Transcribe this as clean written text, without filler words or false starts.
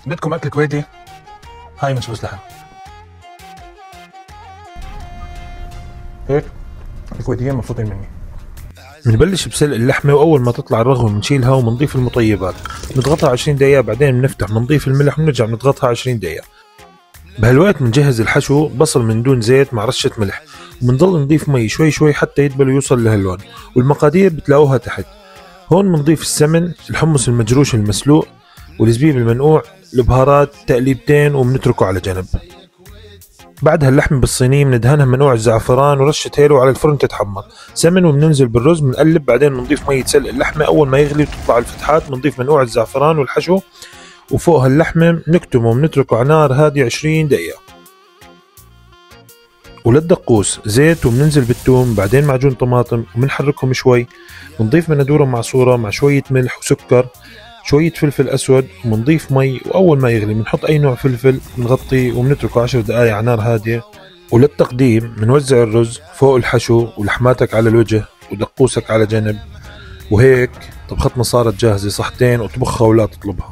بدكم اكل كويتي؟ هاي مشوش لحم هيك. الكويتيين مبسوطين مني. بنبلش بسلق اللحمة، وأول ما تطلع الرغوة بنشيلها وبنضيف المطيبات، بنضغطها 20 دقيقة، بعدين بنفتح بنضيف الملح وبنرجع بنضغطها 20 دقيقة. بهالوقت بنجهز الحشو، بصل من دون زيت مع رشة ملح، وبنضل نضيف مي شوي شوي حتى يدبل ويوصل لهاللون، والمقادير بتلاقوها تحت. هون بنضيف السمن، الحمص المجروش المسلوق، والزبيب المنقوع، البهارات، تقليبتين، وبنتركه على جنب. بعدها اللحم بالصينية بندهنها منوع الزعفران ورشة هيل وعلى الفرن تتحمر. سمن وبننزل بالرز، بنقلب، بعدين بنضيف مية سلق اللحمة. أول ما يغلي وتطلع الفتحات بنضيف منوع الزعفران والحشو، وفوقها اللحمة بنكتمه وبنتركه على نار هادية 20 دقيقة. وللدقوس زيت، وبننزل بالثوم، بعدين معجون طماطم، وبنحركهم شوي. بنضيف بندورة معصورة مع شوية ملح وسكر، شوية فلفل أسود، وبنضيف مي. وأول ما يغلي بنحط أي نوع فلفل، بنغطيه وبنتركه 10 دقايق على نار هادية. وللتقديم بنوزع الرز فوق الحشو، ولحماتك على الوجه، ودقوسك على جنب. وهيك طبختنا صارت جاهزة، صحتين وطبخها ولا تطلبها.